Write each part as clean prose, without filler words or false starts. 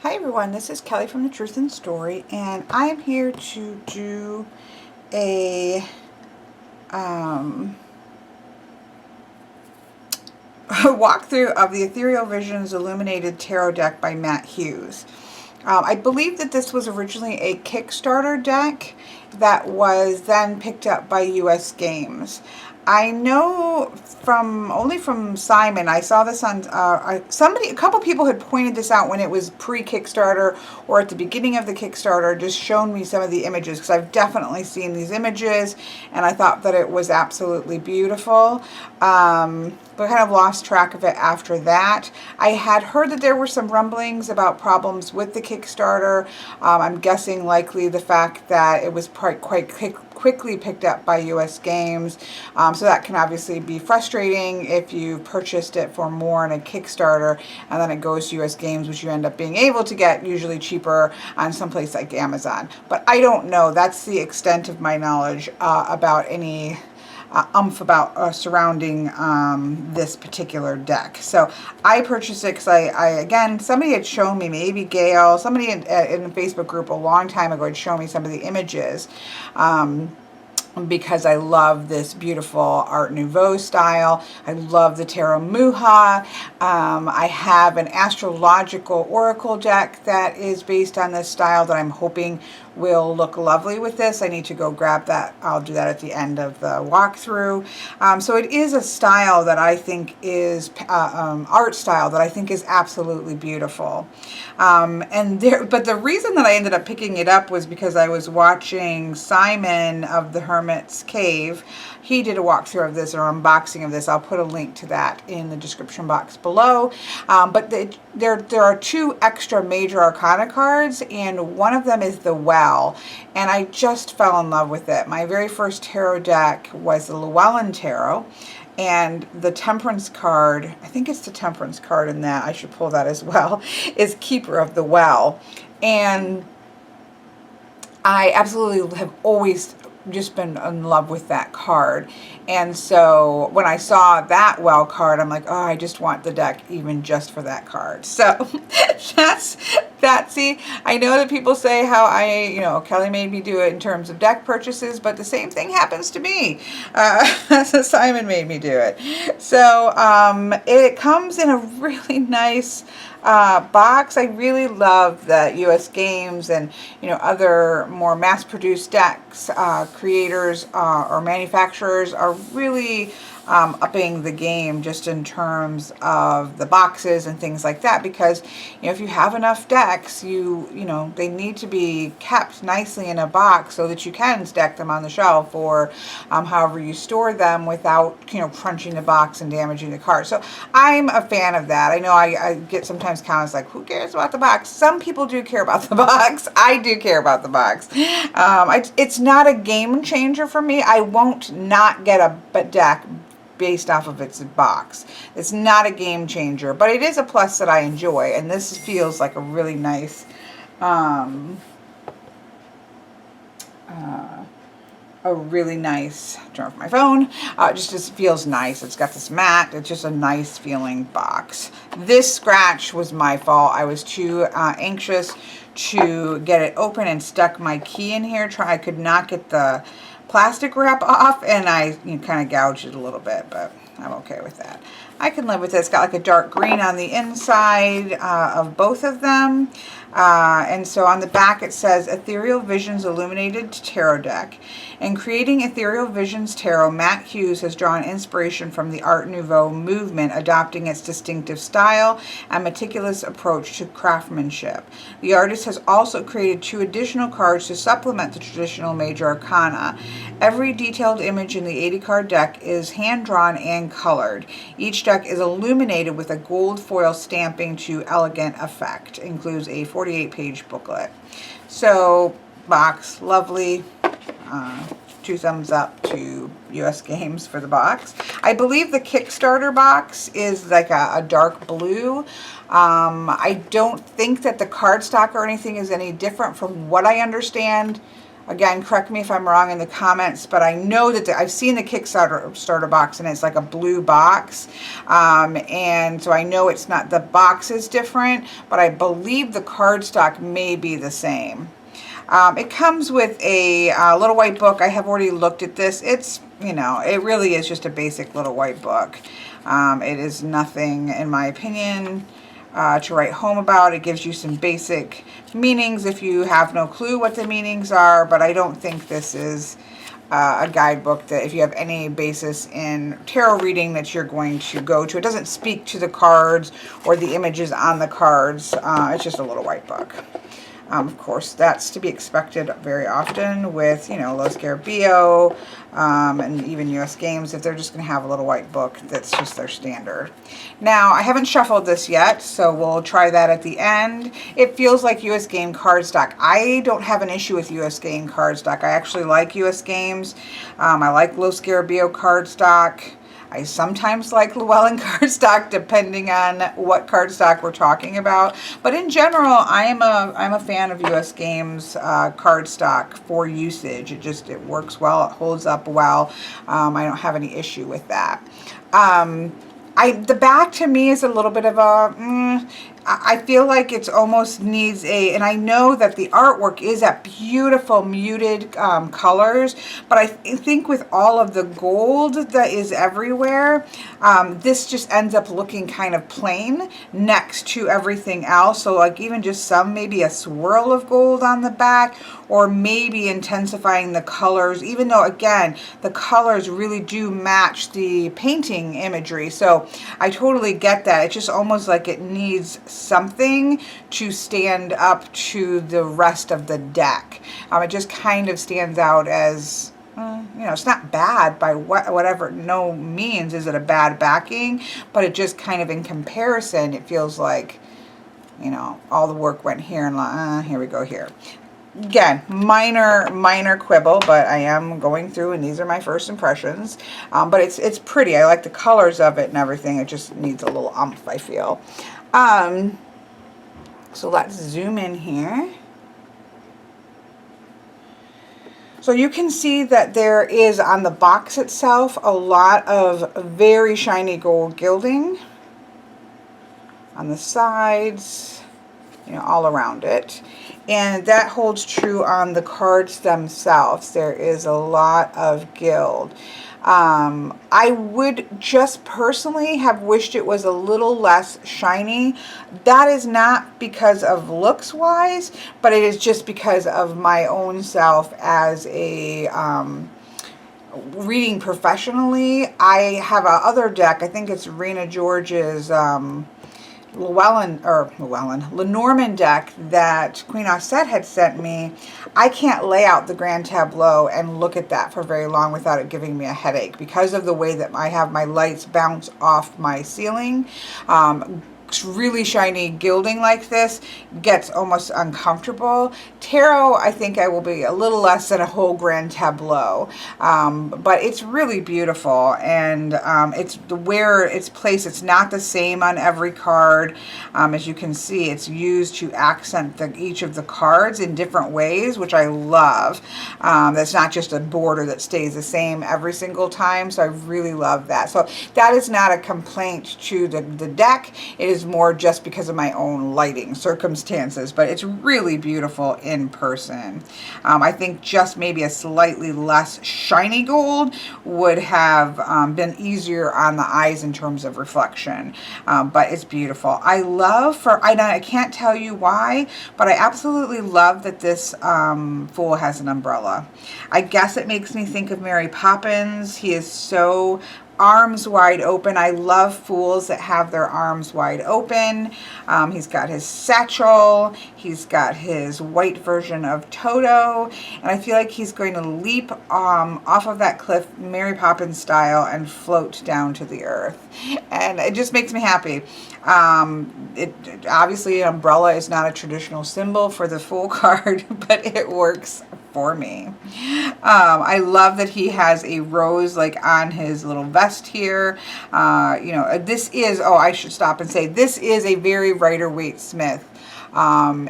Hi everyone, this is Kelly from The Truth in Story, and I am here to do a walkthrough of the Ethereal Visions Illuminated Tarot deck by Matt Hughes. I believe that this was originally a Kickstarter deck that was then picked up by US Games. I know only from Simon. I saw this on a couple people had pointed this out when it was pre-Kickstarter or at the beginning of the Kickstarter, just shown me some of the images, because I've definitely seen these images and I thought that it was absolutely beautiful. But kind of lost track of it after that. I had heard that there were some rumblings about problems with the Kickstarter. I'm guessing likely the fact that it was quite quickly picked up by US Games. So that can obviously be frustrating if you purchased it for more in a Kickstarter and then it goes to US Games, which you end up being able to get usually cheaper on someplace like Amazon. But I don't know. That's the extent of my knowledge about any surrounding this particular deck. So I purchased it because again, somebody had shown me, maybe Gail, somebody in the Facebook group a long time ago had shown me some of the images. Because I love this beautiful Art Nouveau style. I love the Tarot Muha. I have an astrological oracle deck that is based on this style that I'm hoping will look lovely with this. I need to go grab that. I'll do that at the end of the walkthrough. So it is a style that I think is art style that I think is absolutely beautiful. But the reason that I ended up picking it up was because I was watching Simon of the Hermit's Cave. He did a walkthrough of this or unboxing of this. I'll put a link to that in the description box below. But there are two extra major arcana cards, and one of them is the Well, and I just fell in love with it. My very first tarot deck was the Llewellyn Tarot, and the Temperance card, I think it's the Temperance card in that, I should pull that as well, is Keeper of the Well. And I absolutely have always just been in love with that card. And so when I saw that Well card, I'm like, oh, I just want the deck even just for that card. So that's that. See, I know that people say how Kelly made me do it in terms of deck purchases, but the same thing happens to me. So Simon made me do it. So it comes in a really nice box. I really love that US Games and other more mass-produced decks creators or manufacturers are really upping the game just in terms of the boxes and things like that, because if you have enough decks, they need to be kept nicely in a box so that you can stack them on the shelf or however you store them without crunching the box and damaging the card. So I'm a fan of that. I know I get sometimes comments like, who cares about the box? Some people do care about the box. I do care about the box. It's not a game changer for me. I won't not get a deck based off of its box. It's not a game changer, but it is a plus that I enjoy, and this feels like a really nice turn off my phone, just feels nice. It's got this matte, it's just a nice feeling box. This scratch was my fault. I was too anxious to get it open and stuck my key in here. I could not get the plastic wrap off, and I kind of gouged it a little bit, but I'm okay with that. I can live with it. It's got like a dark green on the inside of both of them. And so on the back it says Ethereal Visions Illuminated Tarot Deck. In creating Ethereal Visions Tarot, Matt Hughes has drawn inspiration from the Art Nouveau movement, adopting its distinctive style and meticulous approach to craftsmanship. The artist has also created 2 additional cards to supplement the traditional major arcana. Every detailed image in the 80-card deck is hand-drawn and colored. Each deck is illuminated with a gold foil stamping to elegant effect. Includes a 48-page booklet. So, box, lovely. 2 thumbs up to US Games for the box. I believe the Kickstarter box is like a dark blue. I don't think that the cardstock or anything is any different from what I understand. Again, correct me if I'm wrong in the comments, but I know that I've seen the Kickstarter box, and it's like a blue box. And so I know it's not, the box is different, but I believe the cardstock may be the same. It comes with a little white book. I have already looked at this. It's, you know, it really is just a basic little white book. It is nothing, in my opinion, to write home about. It gives you some basic meanings if you have no clue what the meanings are, but I don't think this is a guidebook that if you have any basis in tarot reading that you're going to go to. It doesn't speak to the cards or the images on the cards. It's just a little white book. Of course, that's to be expected very often with, you know, Los Scarabeo and even US Games, if they're just going to have a little white book. That's just their standard. Now, I haven't shuffled this yet, so we'll try that at the end. It feels like US Game cardstock. I don't have an issue with US Game cardstock. I actually like US Games. I like Los Scarabeo cardstock. I sometimes like Llewellyn cardstock, depending on what cardstock we're talking about. But in general, I'm a fan of US Games cardstock for usage. It works well. It holds up well. I don't have any issue with that. The back to me is a little bit of a, I feel like it's almost needs and I know that the artwork is at beautiful muted colors, but I think with all of the gold that is everywhere, this just ends up looking kind of plain next to everything else. So like even just maybe a swirl of gold on the back, or maybe intensifying the colors, even though again, the colors really do match the painting imagery. So I totally get that. It's just almost like it needs something to stand up to the rest of the deck. It just kind of stands out as, you know, it's not bad by whatever, no means is it a bad backing, but it just kind of in comparison, it feels like, you know, all the work went here and here we go here. Again, minor quibble, but I am going through and these are my first impressions. But it's pretty. I like the colors of it and everything. It just needs a little oomph, I feel. So let's zoom in here. So you can see that there is on the box itself a lot of very shiny gold gilding on the sides, you know, all around it. And that holds true on the cards themselves. There is a lot of gild. I would just personally have wished it was a little less shiny. That is not because of looks wise, but it is just because of my own self as a reading professionally. I have a other deck, I think it's Rena George's Lenormand deck that Queen Osset had sent me. I can't lay out the Grand Tableau and look at that for very long without it giving me a headache because of the way that I have my lights bounce off my ceiling. Really shiny gilding like this gets almost uncomfortable. Tarot, I think I will be a little less than a whole Grand Tableau, but it's really beautiful, and it's where it's placed. It's not the same on every card. As you can see, it's used to accent each of the cards in different ways, which I love. That's not just a border that stays the same every single time, so I really love that. So that is not a complaint to the deck. It is more just because of my own lighting circumstances, but it's really beautiful in person. I think just maybe a slightly less shiny gold would have been easier on the eyes in terms of reflection, but it's beautiful. I can't tell you why, but I absolutely love that this fool has an umbrella. I guess it makes me think of Mary Poppins. He is so arms wide open. I love fools that have their arms wide open. He's got his satchel. He's got his white version of Toto. And I feel like he's going to leap off of that cliff, Mary Poppins style, and float down to the earth. And it just makes me happy. Obviously, an umbrella is not a traditional symbol for the Fool card, but it works for me. I love that he has a rose like on his little vest here. You know, this is, oh, I should stop and say, this is a very Rider-Waite-Smith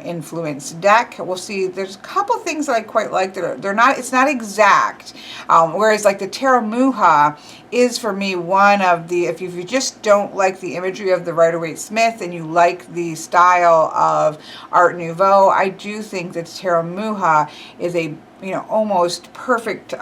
influence deck. We'll see, there's a couple things that I quite like that they're not, it's not exact. Whereas like the Tarot Muha is for me one of the, if you just don't like the imagery of the Rider-Waite-Smith and you like the style of Art Nouveau, I do think that Tarot Muha is a, you know, almost perfect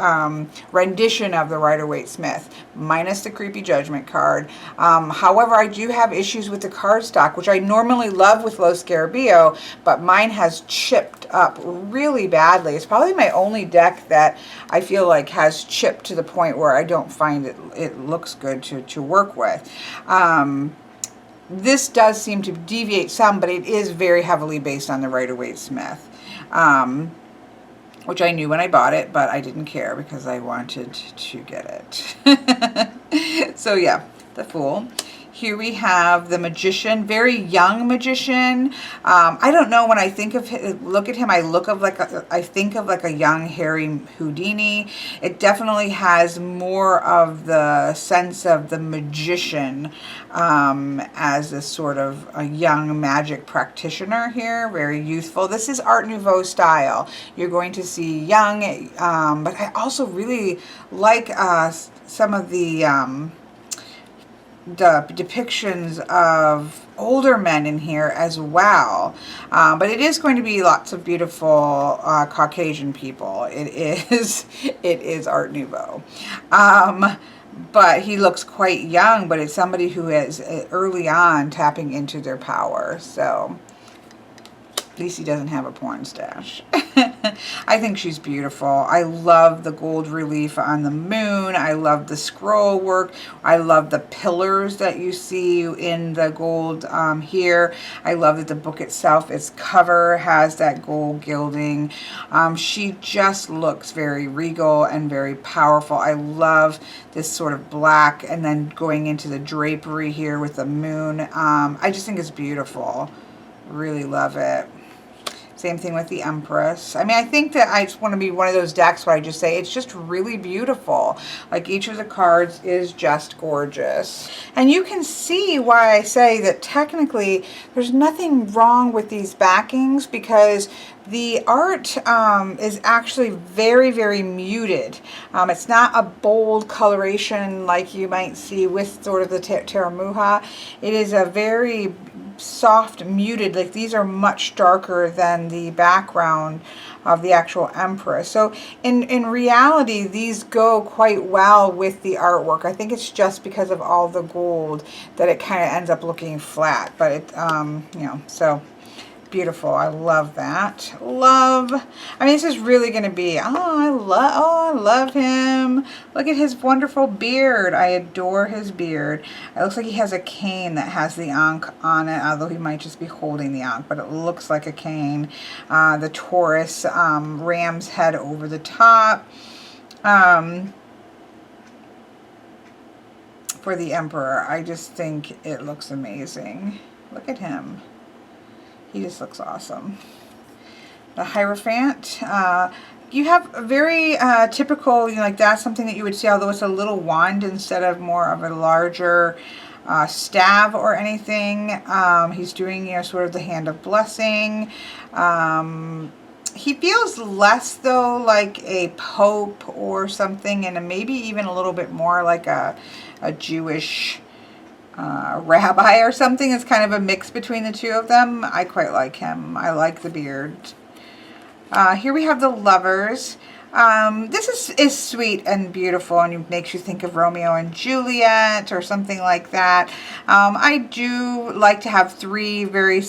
rendition of the Rider-Waite-Smith, minus the creepy Judgment card. However, I do have issues with the cardstock, which I normally love with Los Scarabeo, but mine has chipped up really badly. It's probably my only deck that I feel like has chipped to the point where I don't find it looks good to work with. This does seem to deviate some, but it is very heavily based on the Rider-Waite-Smith. Which I knew when I bought it, but I didn't care because I wanted to get it. So yeah, the Fool. Here we have the Magician, very young Magician. I don't know, when I think of look at him, I think of like a young Harry Houdini. It definitely has more of the sense of the Magician as a sort of a young magic practitioner here, very youthful. This is Art Nouveau style. You're going to see young, but I also really like some of the depictions of older men in here as well, but it is going to be lots of beautiful Caucasian people. It is Art Nouveau, but he looks quite young, but it's somebody who is early on tapping into their power. So at least he doesn't have a porn stash. I think she's beautiful. I love the gold relief on the moon. I love the scroll work. I love the pillars that you see in the gold here. I love that the book itself, its cover has that gold gilding. She just looks very regal and very powerful. I love this sort of black and then going into the drapery here with the moon. I just think it's beautiful. Really love it. Same thing with the Empress. I mean, I think that I just want to be one of those decks where I just say it's just really beautiful. Like each of the cards is just gorgeous. And you can see why I say that technically there's nothing wrong with these backings, because the art is actually very, very muted. It's not a bold coloration like you might see with sort of the Tarot Muha. It is a very soft, muted, like these are much darker than the background of the actual Empress. So in reality, these go quite well with the artwork. I think it's just because of all the gold that it kind of ends up looking flat, but it, you know, so beautiful. I love that. Love. I mean, this is really going to be, I love him. Look at his wonderful beard. I adore his beard. It looks like he has a cane that has the Ankh on it, although he might just be holding the Ankh, but it looks like a cane. The Taurus ram's head over the top. For the Emperor, I just think it looks amazing. Look at him. He just looks awesome. The Hierophant, you have a very typical, you know, like that's something that you would see, although it's a little wand instead of more of a larger staff or anything. He's doing, you know, sort of the hand of blessing. He feels less though like a pope or something, and maybe even a little bit more like a Jewish rabbi or something. It's kind of a mix between the two of them. I quite like him. I like the beard. Here we have the Lovers. This is sweet and beautiful, and it makes you think of Romeo and Juliet or something like that. I do like to have three very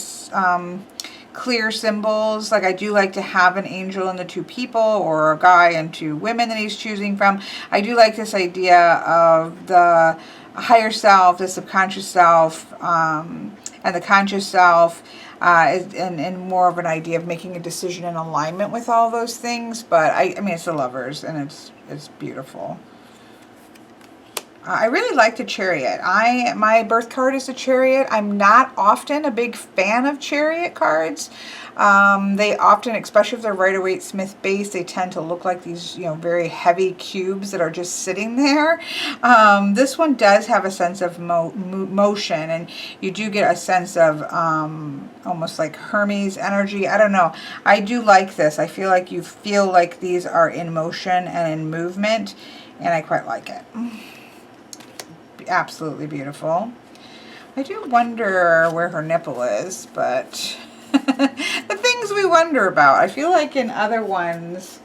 clear symbols. Like I do like to have an angel and the two people, or a guy and two women that he's choosing from. I do like this idea of the higher self, the subconscious self, and the conscious self, and more of an idea of making a decision in alignment with all those things. But I mean, it's the Lovers, and it's beautiful. I really like the Chariot. My birth card is the Chariot. I'm not often a big fan of Chariot cards. They often, especially if they're Rider-Waite-Smith base, they tend to look like these, you know, very heavy cubes that are just sitting there. This one does have a sense of motion, and you do get a sense of almost like Hermes energy. I don't know. I do like this. I feel like you feel like these are in motion and in movement, and I quite like it. Absolutely beautiful. I do wonder where her nipple is, but the things we wonder about. I feel like in other ones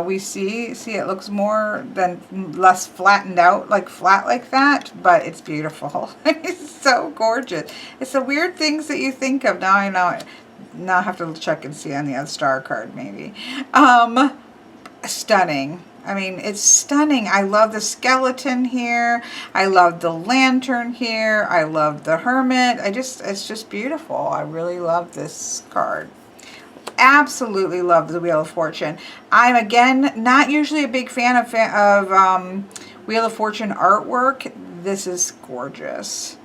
we see it looks more than less flattened out, like flat like that, but it's beautiful. It's so gorgeous. It's the weird things that you think of. Now I know it. Now I have to check and see on the other star card maybe. Stunning. I mean, it's stunning. I love the skeleton here. I love the lantern here. I love the hermit. It's just beautiful. I really love this card. Absolutely love the Wheel of Fortune. I'm, again, not usually a big fan of Wheel of Fortune artwork. This is gorgeous.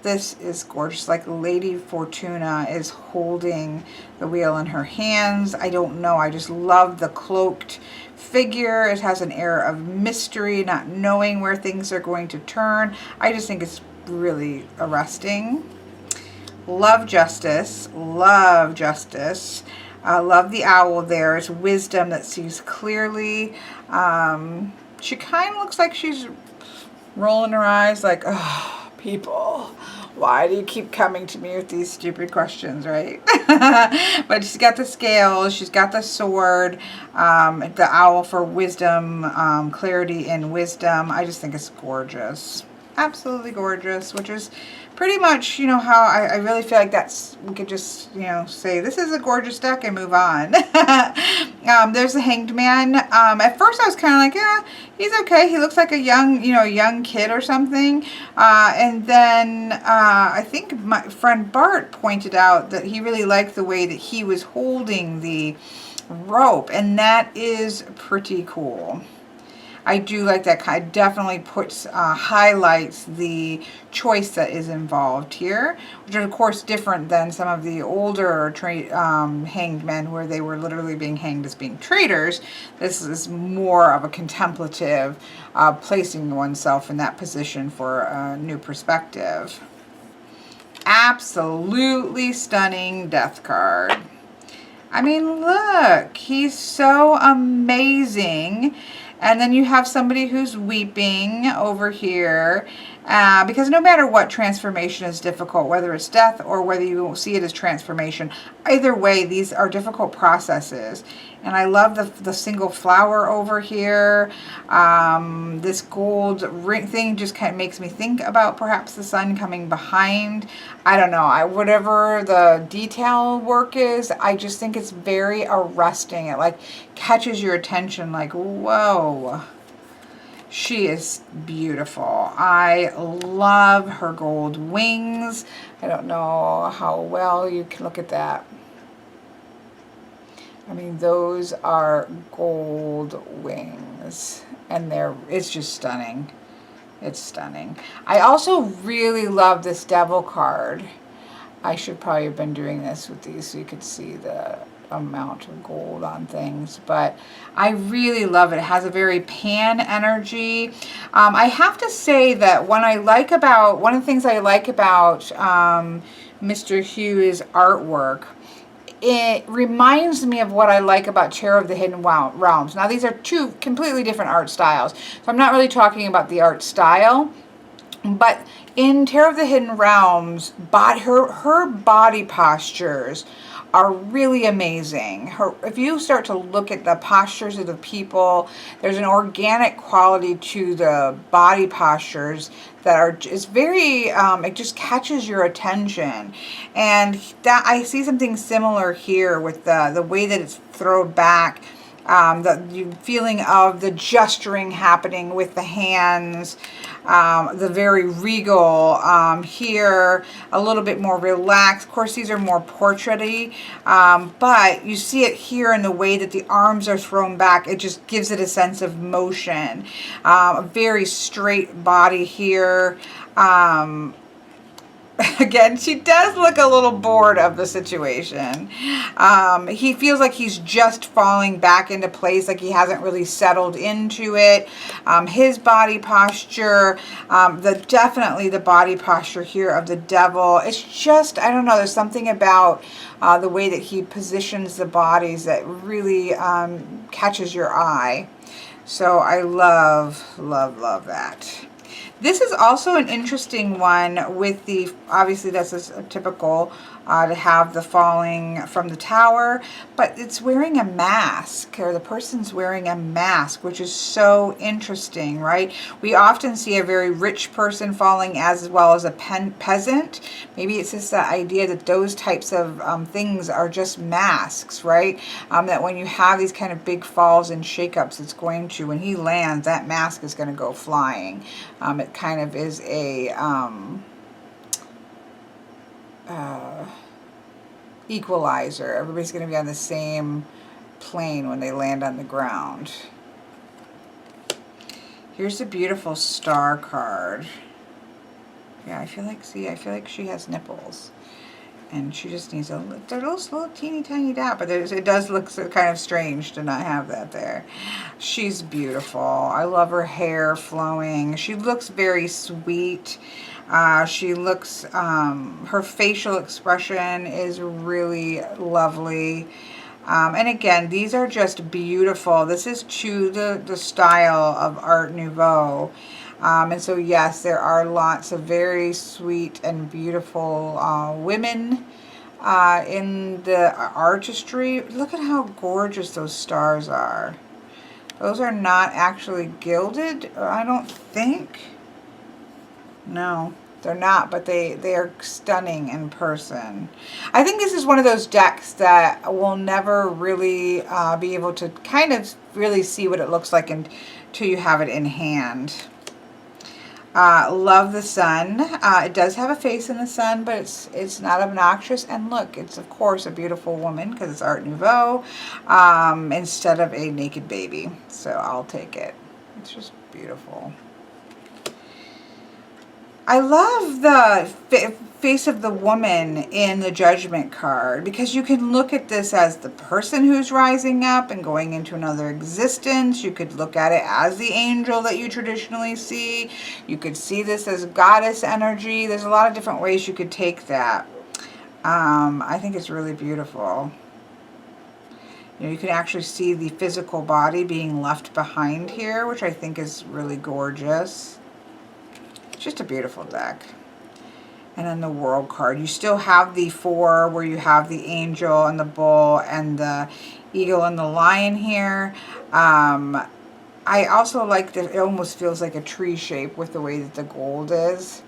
This is gorgeous. Like Lady Fortuna is holding the wheel in her hands. I don't know. I just love the cloaked figure. It has an air of mystery, not knowing where things are going to turn. I just think it's really arresting. Love Justice. Love Justice. Love the owl there. It's wisdom that sees clearly. She kind of looks like she's rolling her eyes like, oh, people, why do you keep coming to me with these stupid questions, right? But she's got the scales, she's got the sword, the owl for wisdom, clarity and wisdom. I just think it's gorgeous. Absolutely gorgeous, which is pretty much, you know, how I really feel like that's, we could just, you know, say this is a gorgeous deck and move on. There's the Hanged Man. At first I was kind of like, yeah, he's okay. He looks like a young, you know, young kid or something. And then I think my friend Bart pointed out that he really liked the way that he was holding the rope, and that is pretty cool. I do like that. Kind of definitely puts highlights the choice that is involved here, which is of course different than some of the older hanged men where they were literally being hanged as being traitors. This is more of a contemplative, placing oneself in that position for a new perspective. Absolutely stunning death card. I mean, look, he's so amazing. And then you have somebody who's weeping over here because no matter what, transformation is difficult, whether it's death or whether you see it as transformation. Either way, these are difficult processes. And I love the single flower over here. This gold ring thing just kind of makes me think about perhaps the sun coming behind. I don't know. Whatever the detail work is, I just think it's very arresting. It like catches your attention like, whoa. She is beautiful. I love her gold wings. I don't know how well you can look at that. I mean, those are gold wings, and it's just stunning. It's stunning. I also really love this devil card. I should probably have been doing this with these so you could see the amount of gold on things, but I really love it. It has a very pan energy. I have to say that one of the things I like about Mr. Hughes' artwork, it reminds me of what I like about Chariot of the Hidden Realms. Now, these are two completely different art styles, so I'm not really talking about the art style, but in Chariot of the Hidden Realms, her body postures are really amazing. If you start to look at the postures of the people, there's an organic quality to the body postures that is very, it just catches your attention. And that I see something similar here with the way that it's thrown back. The feeling of the gesturing happening with the hands, the very regal here, a little bit more relaxed. Of course, these are more portrait-y, but you see it here in the way that the arms are thrown back. It just gives it a sense of motion. A very straight body here. Again, she does look a little bored of the situation. He feels like he's just falling back into place, like he hasn't really settled into it. His body posture, definitely the body posture here of the devil. It's just, I don't know, there's something about the way that he positions the bodies that really catches your eye. So I love, love, love that. This is also an interesting one with the, obviously this is a typical to have the falling from the tower, but it's wearing a mask, or the person's wearing a mask, which is so interesting, right? We often see a very rich person falling as well as a peasant. Maybe it's just the idea that those types of things are just masks, right? That when you have these kind of big falls and shakeups, it's going to, when he lands, that mask is going to go flying. It kind of is a equalizer. Everybody's going to be on the same plane when they land on the ground. Here's a beautiful star card. Yeah, I feel like she has nipples. And she just needs a little teeny tiny dot, but it does look kind of strange to not have that there. She's beautiful. I love her hair flowing. She looks very sweet. She looks, her facial expression is really lovely. And again, these are just beautiful. This is to the style of Art Nouveau. And so, yes, there are lots of very sweet and beautiful women in the artistry. Look at how gorgeous those stars are. Those are not actually gilded, I don't think. No, they're not, but they are stunning in person. I think this is one of those decks that we'll never really be able to kind of really see what it looks like until you have it in hand. Love the sun. It does have a face in the sun, but it's not obnoxious. And look, it's of course a beautiful woman because it's Art Nouveau instead of a naked baby. So I'll take it. It's just beautiful. I love the face of the woman in the Judgment card, because you can look at this as the person who's rising up and going into another existence. You could look at it as the angel that you traditionally see. You could see this as goddess energy. There's a lot of different ways you could take that. I think it's really beautiful. You know, you can actually see the physical body being left behind here, which I think is really gorgeous. It's just a beautiful deck. And then the World card. You still have the 4 where you have the angel and the bull and the eagle and the lion here. I also like that it almost feels like a tree shape with the way that the gold is.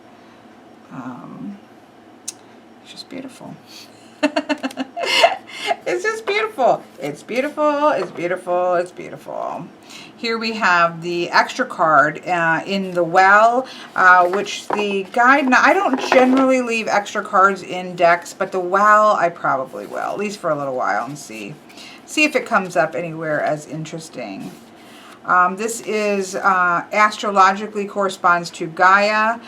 It's just beautiful. It's just beautiful. It's beautiful. It's beautiful. It's beautiful. Here we have the extra card in the well, which the guide, now I don't generally leave extra cards in decks, but the well I probably will, at least for a little while, and see if it comes up anywhere as interesting. This is astrologically corresponds to Gaia.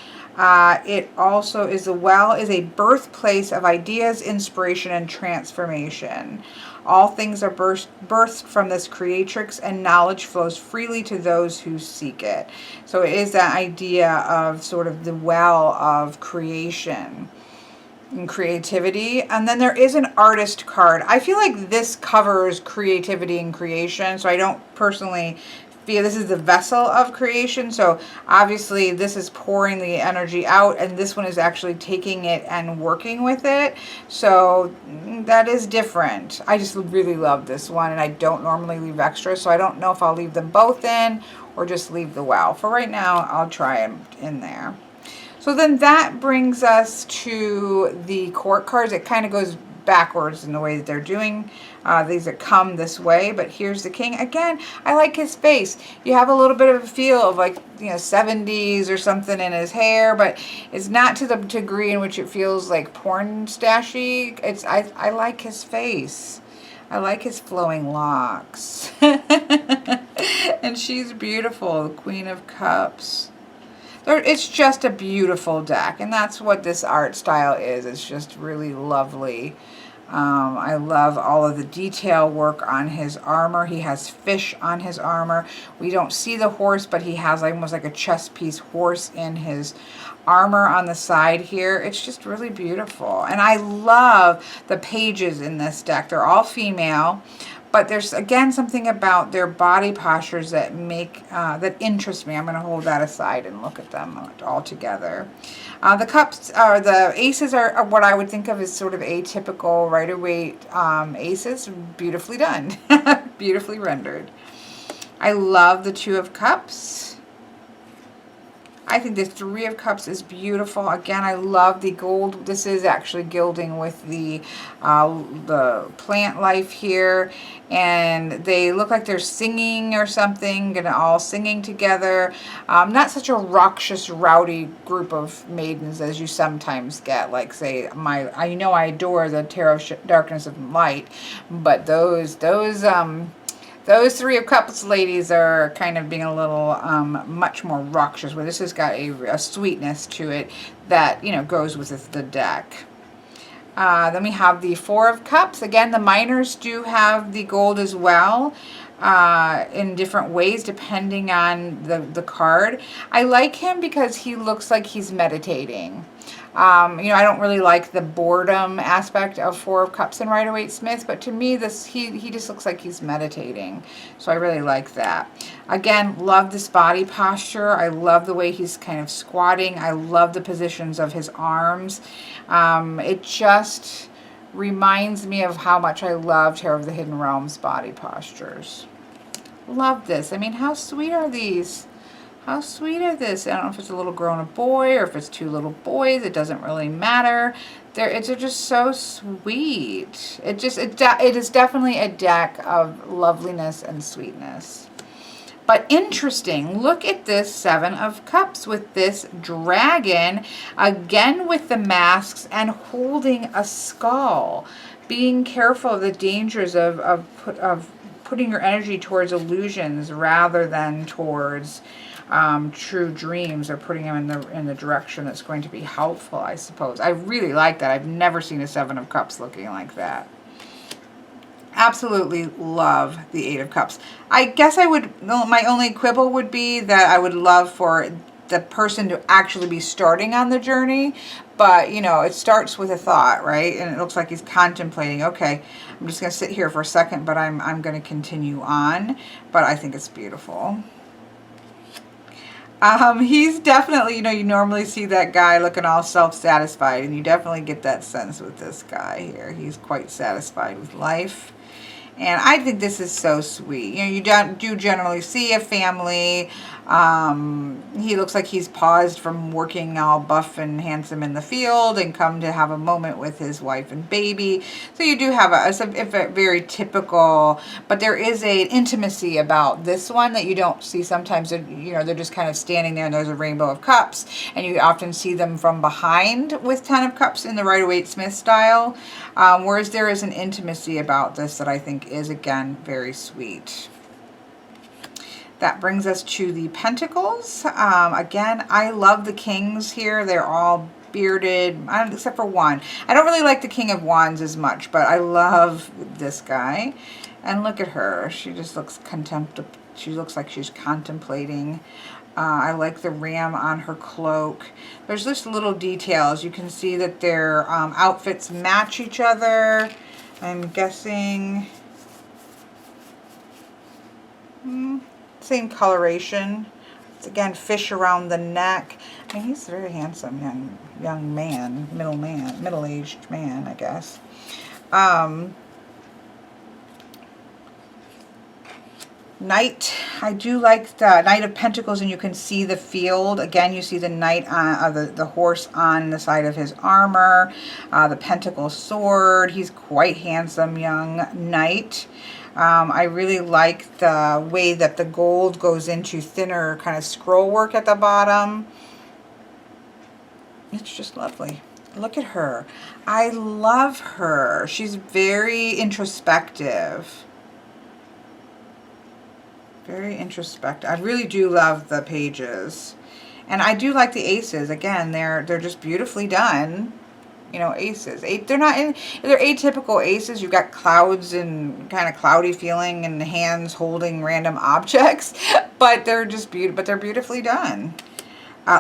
It also is, the well is a birthplace of ideas, inspiration, and transformation. All things are birthed from this creatrix, and knowledge flows freely to those who seek it. So it is that idea of sort of the well of creation and creativity. And then there is an artist card. I feel like this covers creativity and creation, so I don't personally feel this is the vessel of creation. So obviously this is pouring the energy out, and this one is actually taking it and working with it. So that is different. I just really love this one, and I don't normally leave extras, so I don't know if I'll leave them both in or just leave the well. For right now, I'll try them in there. So then that brings us to the court cards. It kind of goes backwards in the way that they're doing these that come this way. But here's the king. Again, I like his face. You have a little bit of a feel of like, you know, 70s or something in his hair, but it's not to the degree in which it feels like porn stashy. I like his face. I like his flowing locks. And she's beautiful, the Queen of Cups. It's just a beautiful deck, and that's what this art style is. It's just really lovely. I love all of the detail work on his armor. He has fish on his armor. We don't see the horse, but he has almost like a chess piece horse in his armor on the side here. It's just really beautiful. And I love the pages in this deck. They're all female. But there's, again, something about their body postures that that interest me. I'm going to hold that aside and look at them all together. The cups, or the aces, are what I would think of as sort of atypical Rider-Waite aces. Beautifully done. Beautifully rendered. I love the Two of Cups. I think the Three of Cups is beautiful. Again, I love the gold. This is actually gilding with the plant life here. And they look like they're singing or something, all singing together. Not such a raucous, rowdy group of maidens as you sometimes get. Like, say, I know I adore the Tarot of Darkness and Light, but those Three of Cups ladies are kind of being a little much more raucous, where this has got a sweetness to it that, you know, goes with the deck. Then we have the Four of Cups. Again, the minors do have the gold as well, in different ways depending on the card. I like him because he looks like he's meditating. You know, I don't really like the boredom aspect of Four of Cups and Rider-Waite Smith, but to me, he just looks like he's meditating. So I really like that. Again, love this body posture. I love the way he's kind of squatting. I love the positions of his arms. It just reminds me of how much I love Tarot of the Hidden Realms body postures. Love this. I mean, how sweet are these? How sweet is this? I don't know if it's a little girl and a boy, or if it's two little boys. It doesn't really matter. They're just so sweet. It is definitely a deck of loveliness and sweetness. But interesting, look at this Seven of Cups with this dragon, again with the masks and holding a skull. Being careful of the dangers of putting your energy towards illusions rather than towards true dreams, or putting them in the direction that's going to be helpful, I suppose. I really like that. I've never seen a Seven of Cups looking like that. Absolutely love the Eight of Cups. I guess my only quibble would be that I would love for the person to actually be starting on the journey, but you know, it starts with a thought, right? And it looks like he's contemplating, okay, I'm just going to sit here for a second, but I'm going to continue on. But I think it's beautiful. He's definitely, you know, you normally see that guy looking all self-satisfied, and you definitely get that sense with this guy here. He's quite satisfied with life. And I think this is so sweet. You know, you do generally see a family. He looks like he's paused from working all buff and handsome in the field and come to have a moment with his wife and baby. So you do have a very typical, but there is an intimacy about this one that you don't see sometimes. You know, they're just kind of standing there and there's a Rainbow of Cups, and you often see them from behind with Ten of Cups in the Rider-Waite Smith style. Whereas there is an intimacy about this that I think is, again, very sweet. That brings us to the Pentacles. Again, I love the kings here. They're all bearded, except for one. I don't really like the King of Wands as much, but I love this guy. And look at her. She just looks she looks like she's contemplating. I like the ram on her cloak. There's just little details. You can see that their outfits match each other. I'm guessing same coloration. It's again fish around the neck. I mean, he's a very handsome young man, middle-aged man, I guess. Knight, I do like the Knight of Pentacles, and you can see the field. Again, you see the knight on the horse on the side of his armor, the pentacle sword. He's quite handsome young knight. I really like the way that the gold goes into thinner kind of scroll work at the bottom. It's just lovely. Look at her. I love her. She's very introspective. Very introspective. I really do love the pages. And I do like the aces. Again, they're just beautifully done. You know, aces. They're atypical aces. You've got clouds and kind of cloudy feeling and hands holding random objects, but they're just beautifully done.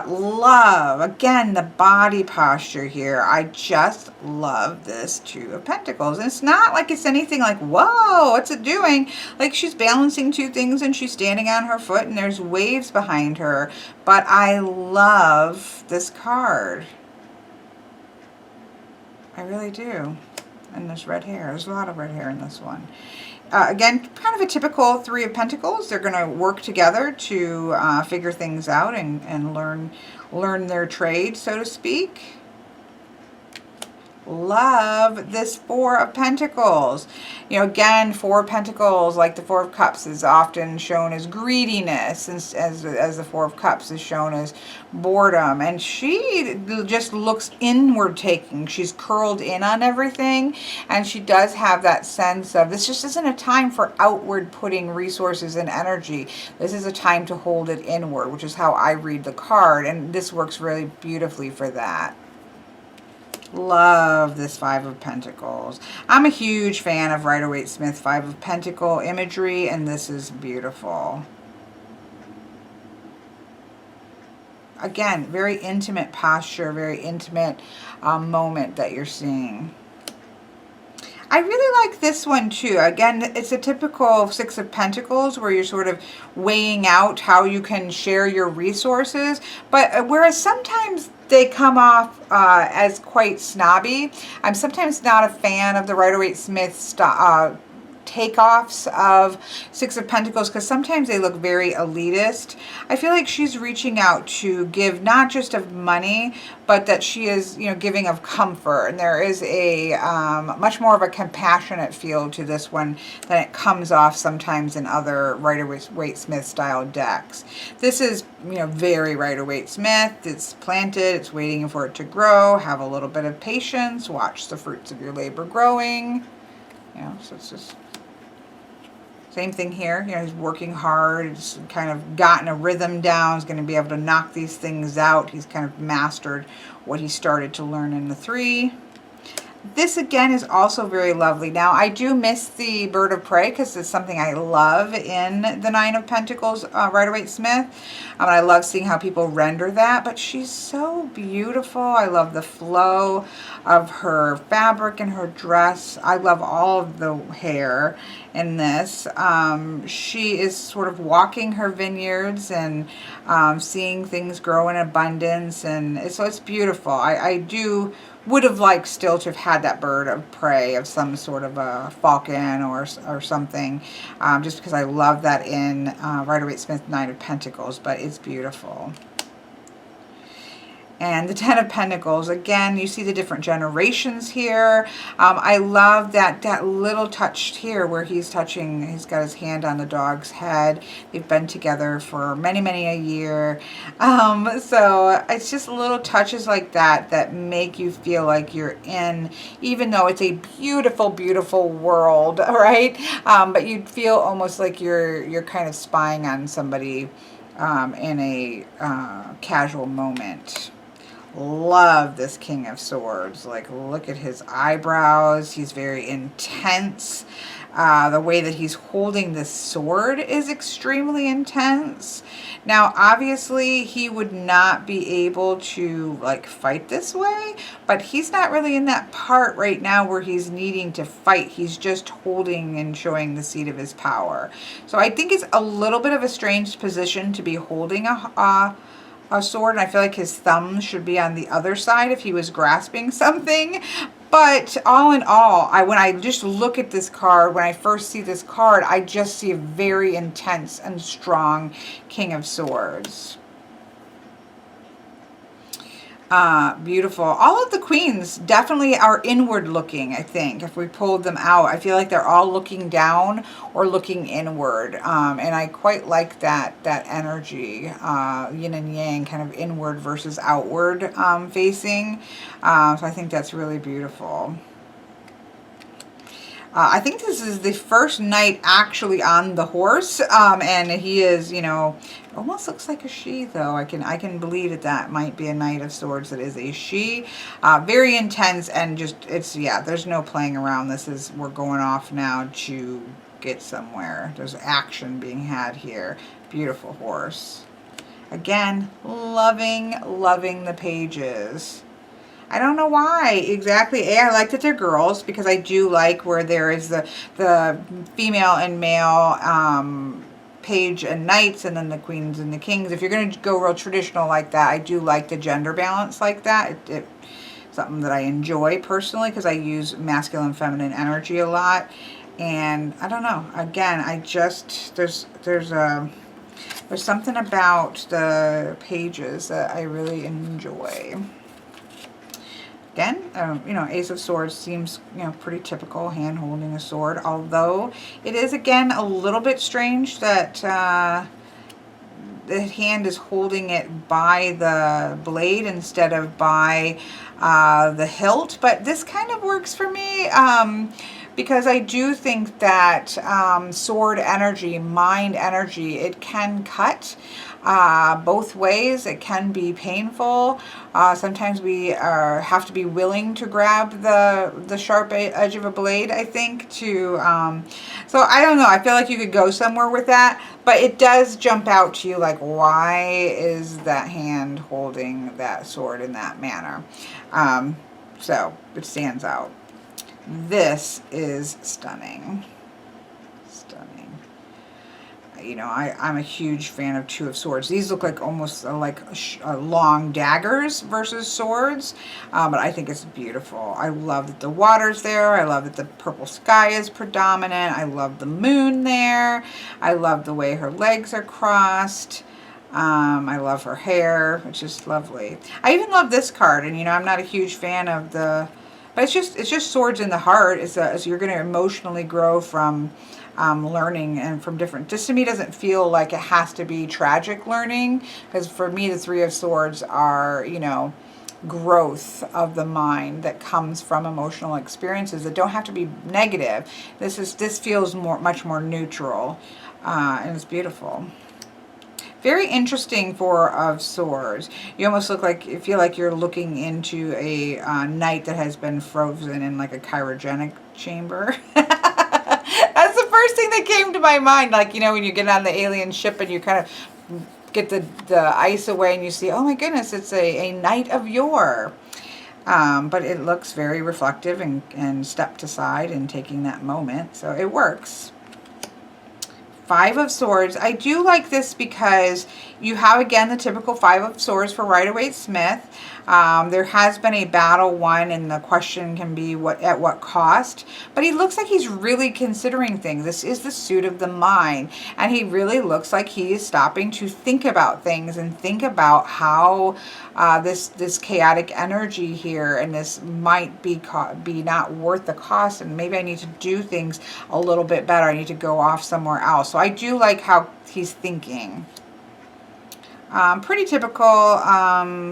Love, again, the body posture here. I just love this Two of Pentacles. And it's not like it's anything like, whoa, what's it doing? Like she's balancing two things and she's standing on her foot and there's waves behind her. But I love this card. I really do. And there's red hair. There's a lot of red hair in this one. Again, kind of a typical Three of Pentacles. They're going to work together to figure things out and learn their trade, so to speak. Love this Four of Pentacles. You know, again, Four of Pentacles, like the Four of Cups, is often shown as greediness, as the Four of Cups is shown as boredom. And she just looks inward taking. She's curled in on everything, and she does have that sense of, this just isn't a time for outward putting resources and energy. This is a time to hold it inward, which is how I read the card, and this works really beautifully for that. Love this Five of Pentacles. I'm a huge fan of Rider-Waite-Smith Five of Pentacle imagery, and this is beautiful. Again, very intimate posture, very intimate moment that you're seeing. I really like this one too. Again, it's a typical Six of Pentacles where you're sort of weighing out how you can share your resources. But whereas sometimes they come off as quite snobby, I'm sometimes not a fan of the Rider-Waite-Smith takeoffs of Six of Pentacles because sometimes they look very elitist. I feel like she's reaching out to give not just of money, but that she is, you know, giving of comfort. And there is a much more of a compassionate feel to this one than it comes off sometimes in other Rider-Waite-Smith style decks. This is, you know, very Rider-Waite-Smith. It's planted, it's waiting for it to grow. Have a little bit of patience. Watch the fruits of your labor growing. You know, so it's just same thing here. You know, he's working hard. He's kind of gotten a rhythm down. He's going to be able to knock these things out. He's kind of mastered what he started to learn in the Three. This again is also very lovely. Now I do miss the Bird of Prey because it's something I love in the Nine of Pentacles, Rider-Waite-Smith. And I love seeing how people render that, but she's so beautiful. I love the flow of her fabric and her dress. I love all of the hair in this. She is sort of walking her vineyards and seeing things grow in abundance, and so it's beautiful. I would have liked still to have had that bird of prey of some sort of a falcon or something, just because I love that in Rider-Waite-Smith Nine of Pentacles, but it's beautiful. And the Ten of Pentacles, again, you see the different generations here. I love that little touch here where he's got his hand on the dog's head. They've been together for many, many a year. So it's just little touches like that make you feel like you're in, even though it's a beautiful, beautiful world, right? But you'd feel almost like you're kind of spying on somebody in a casual moment. Love this King of Swords. Like, look at his eyebrows. He's very intense. The way that he's holding this sword is extremely intense. Now, obviously, he would not be able to, like, fight this way, but he's not really in that part right now where he's needing to fight. He's just holding and showing the seat of his power. So I think it's a little bit of a strange position to be holding a sword, and I feel like his thumb should be on the other side if he was grasping something. But all in all, when I just look at this card, when I first see this card, I just see a very intense and strong King of Swords. Beautiful. All of the queens definitely are inward looking, I think. If we pulled them out, I feel like they're all looking down or looking inward. And I quite like that energy, yin and yang, kind of inward versus outward facing. So I think that's really beautiful. I think this is the first knight actually on the horse, and he is, you know, almost looks like a she, though. I can believe that that might be a Knight of Swords that is a she. Very intense, and just, it's, yeah, there's no playing around. This is, we're going off now to get somewhere. There's action being had here. Beautiful horse. Again, loving the pages. I don't know why exactly. I like that they're girls, because I do like where there is the female and male page and knights, and then the queens and the kings. If you're going to go real traditional like that, I do like the gender balance like that. It's something that I enjoy personally, because I use masculine and feminine energy a lot. And I don't know. Again, I just, there's something about the pages that I really enjoy. Again, you know, Ace of Swords seems, you know, pretty typical, hand holding a sword, although it is, again, a little bit strange that the hand is holding it by the blade instead of by the hilt, but this kind of works for me, because I do think that sword energy, mind energy, it can cut both ways. It can be painful. Sometimes we have to be willing to grab the sharp edge of a blade, I think, to so I don't know, I feel like you could go somewhere with that, but it does jump out to you, like, why is that hand holding that sword in that manner? So it stands out. This is stunning. Stunning. You know, I'm a huge fan of Two of Swords. These look like almost like long daggers versus swords, but I think it's beautiful. I love that the water's there. I love that the purple sky is predominant. I love the moon there. I love the way her legs are crossed. I love her hair. It's just lovely. I even love this card, and you know, I'm not a huge fan of the, but it's just swords in the heart. It's you're going to emotionally grow from learning and from different, just to me doesn't feel like it has to be tragic learning, because for me the Three of Swords are, you know, growth of the mind that comes from emotional experiences that don't have to be negative. This feels much more neutral, and it's beautiful. Very interesting Four of Swords. You almost look like, you feel like you're looking into a knight that has been frozen in like a cryogenic chamber. That's the first thing that came to my mind. Like, you know, when you get on the alien ship and you kind of get the ice away and you see, oh my goodness, it's a knight of yore. But it looks very reflective and stepped aside and taking that moment. So it works. Five of Swords. I do like this because you have, again, the typical Five of Swords for Rider-Waite-Smith. There has been a battle won, and the question can be at what cost. But he looks like he's really considering things. This is the suit of the mind, and he really looks like he is stopping to think about things and think about how this chaotic energy here, and this might be not worth the cost, and maybe I need to do things a little bit better. I need to go off somewhere else. So I do like how he's thinking. Pretty typical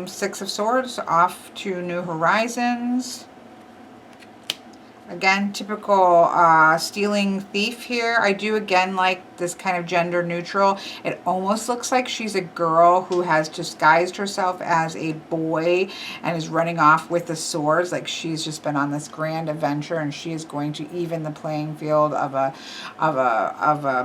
Six of Swords, off to new horizons. Again, typical stealing thief here. I do, again, like this kind of gender neutral. It almost looks like she's a girl who has disguised herself as a boy and is running off with the swords. Like she's just been on this grand adventure, and she is going to even the playing field of a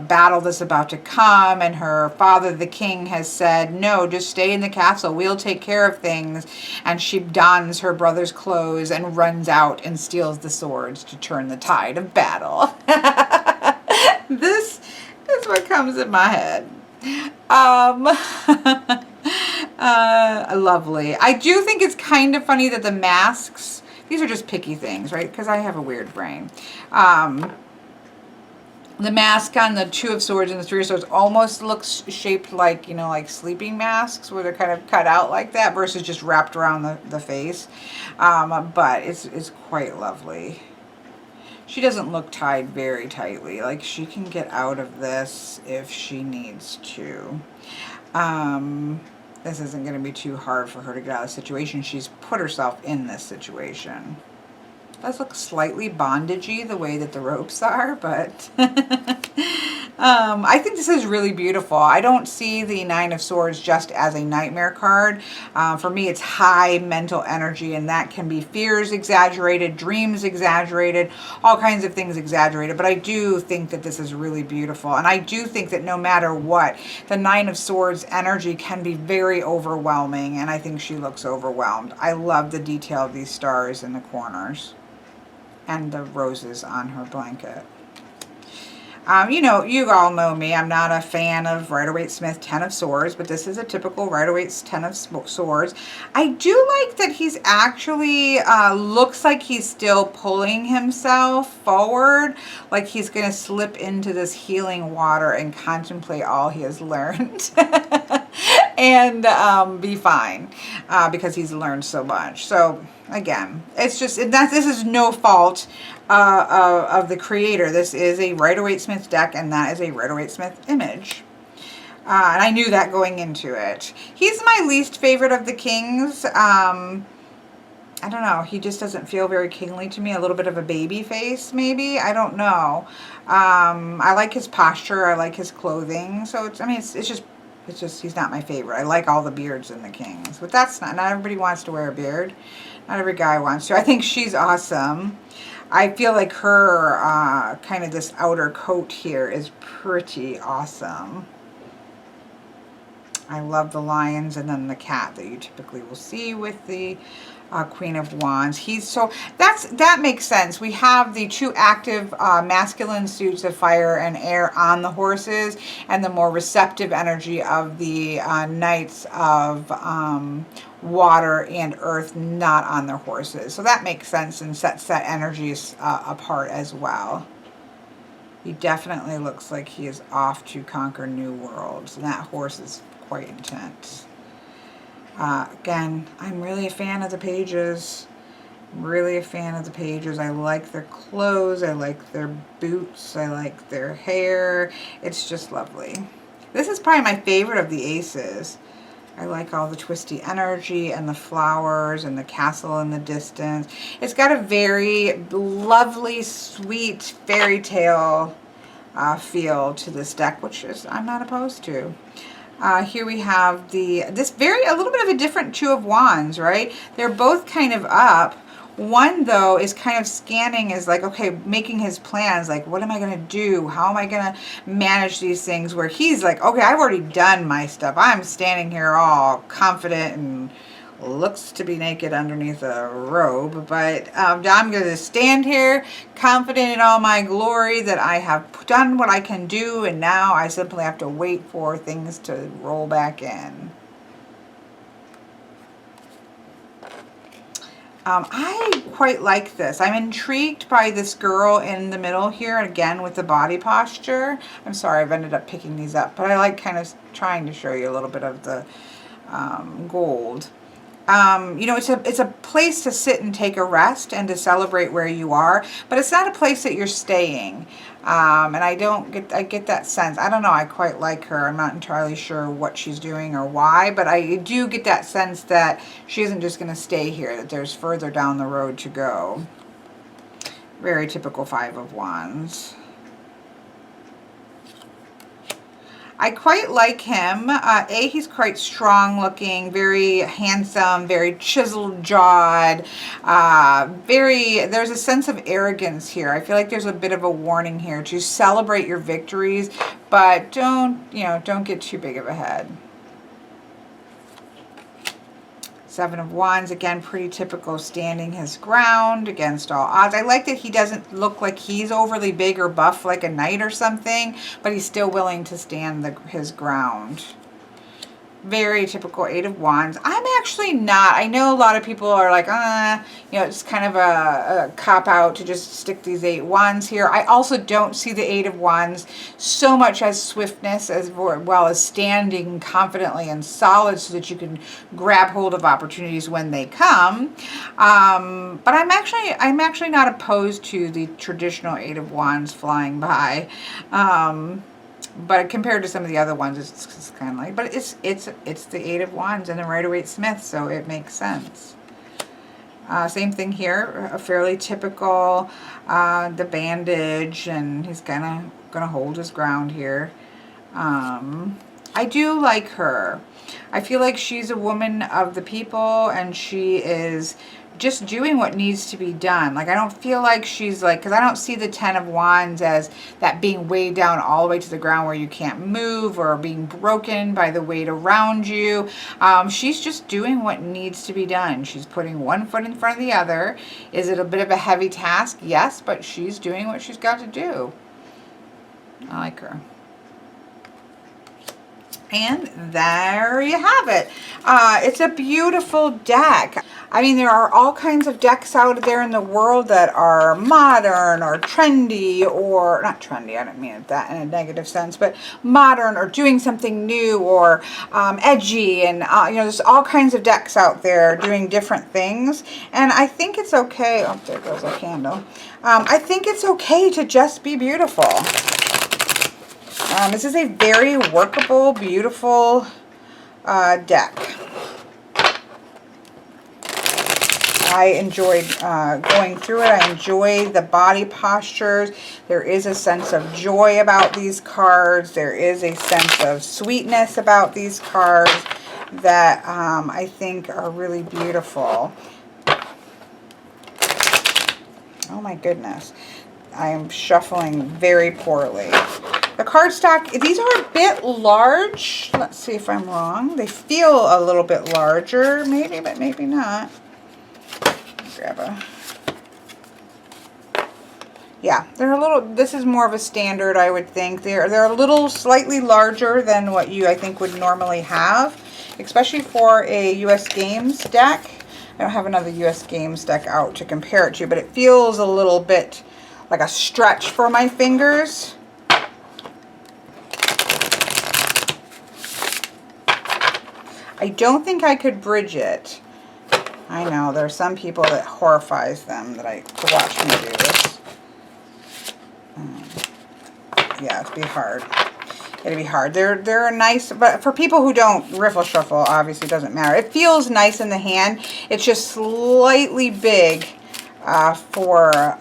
battle that's about to come. And her father, the king, has said, no, just stay in the castle. We'll take care of things. And she dons her brother's clothes and runs out and steals the swords to turn the tide of battle. This is what comes in my head. Lovely. I do think it's kind of funny that the masks These are just picky things, right? Because I have a weird brain. The mask on the Two of Swords and the Three of Swords almost looks shaped like, you know, like sleeping masks where they're kind of cut out like that versus just wrapped around the face. But it's quite lovely. She doesn't look tied very tightly. Like, she can get out of this if she needs to. This isn't going to be too hard for her to get out of the situation. She's put herself in this situation. It does look slightly bondagey the way that the ropes are, but I think this is really beautiful. I don't see the Nine of Swords just as a nightmare card. For me, it's high mental energy, and that can be fears exaggerated, dreams exaggerated, all kinds of things exaggerated. But I do think that this is really beautiful, and I do think that no matter what, the Nine of Swords energy can be very overwhelming, and I think she looks overwhelmed. I love the detail of these stars in the corners and the roses on her blanket. You know, you all know me. I'm not a fan of Rider-Waite-Smith 10 of Swords, but this is a typical Rider-Waite's 10 of Swords. I do like that he's actually, looks like he's still pulling himself forward, like he's going to slip into this healing water and contemplate all he has learned. And be fine, because he's learned so much. So again, it's just, this is no fault of the creator. This is a Rider-Waite-Smith deck, and that is a Rider-Waite-Smith image. And I knew that going into it. He's my least favorite of the kings. I don't know. He just doesn't feel very kingly to me. A little bit of a baby face, maybe. I don't know. I like his posture. I like his clothing. So it's, I mean, it's just, he's not my favorite. I like all the beards in the kings, but that's not everybody wants to wear a beard. Not every guy wants to. I think she's awesome. I feel like her, kind of this outer coat here is pretty awesome. I love the lions and then the cat that you typically will see with the Queen of Wands. That makes sense. We have the two active masculine suits of fire and air on the horses, and the more receptive energy of the knights of water and earth not on their horses. So that makes sense and sets that energies apart as well. He definitely looks like he is off to conquer new worlds, and that horse is quite intense. Again, I'm really a fan of the pages. Really a fan of the pages. I like their clothes. I like their boots. I like their hair. It's just lovely. This is probably my favorite of the aces. I like all the twisty energy and the flowers and the castle in the distance. It's got a very lovely, sweet fairy tale feel to this deck, which is I'm not opposed to. Here we have a little bit of a different Two of Wands, right? They're both kind of up. One, though, is kind of scanning, is like, okay, making his plans, like, what am I going to do? How am I going to manage these things? Where he's like, okay, I've already done my stuff. I'm standing here all confident and looks to be naked underneath a robe, but I'm going to stand here confident in all my glory that I have done what I can do, and now I simply have to wait for things to roll back in. I quite like this. I'm intrigued by this girl in the middle here, again with the body posture. I'm sorry, I've ended up picking these up, but I like kind of trying to show you a little bit of the gold. You know, it's a place to sit and take a rest and to celebrate where you are, but it's not a place that you're staying. And I get that sense. I don't know, I quite like her. I'm not entirely sure what she's doing or why, but I do get that sense that she isn't just going to stay here, that there's further down the road to go. Very typical Five of Wands. I quite like him. He's quite strong looking, very handsome, very chiseled jawed, there's a sense of arrogance here. I feel like there's a bit of a warning here to celebrate your victories, but don't get too big of a head. Seven of Wands, again, pretty typical, standing his ground against all odds. I like that he doesn't look like he's overly big or buff like a knight or something, but he's still willing to stand his ground. Very typical Eight of Wands. I'm actually not. I know a lot of people are like, you know, it's kind of a cop-out to just stick these 8 Wands here. I also don't see the Eight of Wands so much as swiftness as well as standing confidently and solid so that you can grab hold of opportunities when they come. But I'm actually not opposed to the traditional Eight of Wands flying by. But compared to some of the other ones, it's kind of like, but it's the Eight of Wands and the Rider-Waite-Smith, so it makes sense. Same thing here, a fairly typical, the bandage, and he's kind of going to hold his ground here. I do like her. I feel like she's a woman of the people, and she is just doing what needs to be done. Like, I don't feel like she's like, because I don't see the Ten of Wands as that being weighed down all the way to the ground where you can't move or being broken by the weight around you. She's just doing what needs to be done. She's putting one foot in front of the other. Is it a bit of a heavy task? Yes, but she's doing what she's got to do. I like her. And there you have it. It's a beautiful deck. I mean, there are all kinds of decks out there in the world that are modern or trendy, or not trendy, I don't mean that in a negative sense, but modern or doing something new or edgy. And, you know, there's all kinds of decks out there doing different things. And I think it's okay. Oh, there goes a candle. I think it's okay to just be beautiful. This is a very workable, beautiful deck. I enjoyed going through it. I enjoy the body postures. There is a sense of joy about these cards. There is a sense of sweetness about these cards that I think are really beautiful. Oh my goodness. I am shuffling very poorly. The cardstock, these are a bit large. Let's see if I'm wrong. They feel a little bit larger, maybe, but maybe not. Grab a... Yeah, they're a little, this is more of a standard, I would think. They're a little slightly larger than what you, I think, would normally have, especially for a US Games deck. I don't have another US Games deck out to compare it to, but it feels a little bit like a stretch for my fingers. I don't think I could bridge it. I know, there are some people that horrifies them to watch me do this. Yeah, it'd be hard. It'd be hard. They're nice, but for people who don't riffle shuffle, obviously it doesn't matter. It feels nice in the hand. It's just slightly big and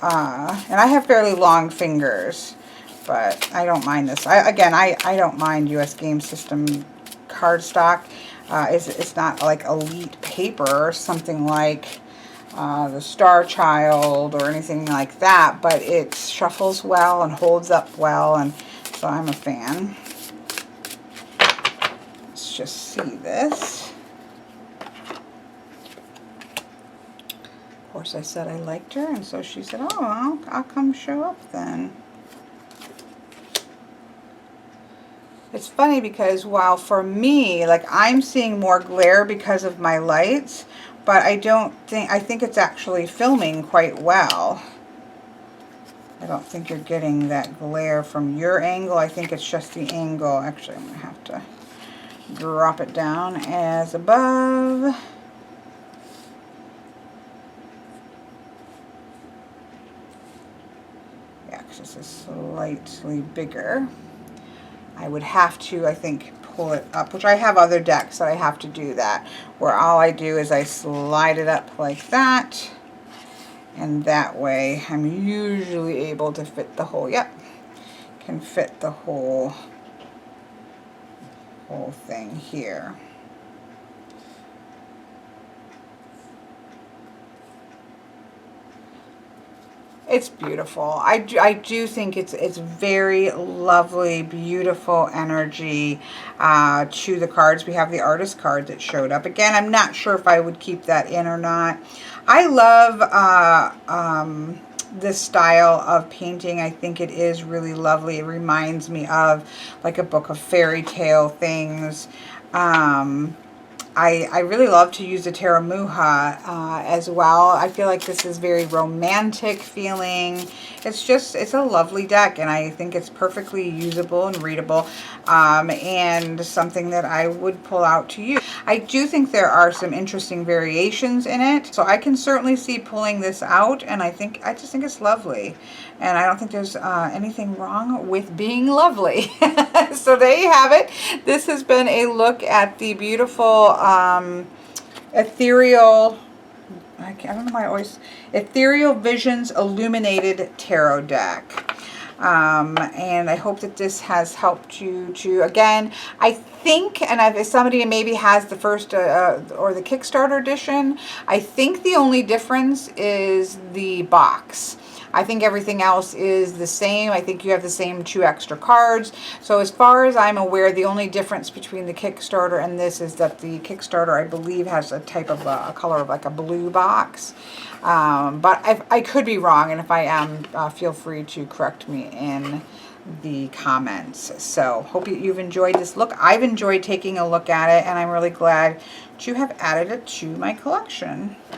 I have fairly long fingers, but I don't mind this. I don't mind US Game System cardstock. It's not like elite paper or something like the Star Child or anything like that, but it shuffles well and holds up well, and so I'm a fan. Let's just see this. Of course, I said I liked her, and so she said, oh, I'll come show up then. It's funny because while for me, like, I'm seeing more glare because of my lights, but I think it's actually filming quite well. I don't think you're getting that glare from your angle. I think it's just the angle. Actually, I'm going to have to drop it down as above. Yeah, because this is slightly bigger. I would have to, I think, pull it up, which I have other decks that I have to do that, where all I do is I slide it up like that, and that way I'm usually able to fit the whole, yep, can fit the whole thing here. It's beautiful. I do think it's very lovely, beautiful energy to the cards. We have the artist card that showed up. Again, I'm not sure if I would keep that in or not. I love this style of painting. I think it is really lovely. It reminds me of like a book of fairy tale things. I really love to use the Tarot Muha as well. I feel like this is very romantic feeling. It's a lovely deck, and I think it's perfectly usable and readable, and something that I would pull out to use. I do think there are some interesting variations in it, so I can certainly see pulling this out, and I just think it's lovely. And I don't think there's anything wrong with being lovely. So there you have it. This has been a look at the beautiful Ethereal, I don't know why I always, Ethereal Visions Illuminated Tarot deck. And I hope that this has helped you to, again, I think, and if somebody maybe has the first or the Kickstarter edition, I think the only difference is the box. I think everything else is the same. I think you have the same 2 extra cards. So as far as I'm aware, the only difference between the Kickstarter and this is that the Kickstarter, I believe, has a type of a color of like a blue box. But I could be wrong, and if I am, feel free to correct me in the comments. So hope you've enjoyed this look. I've enjoyed taking a look at it, and I'm really glad to have added it to my collection.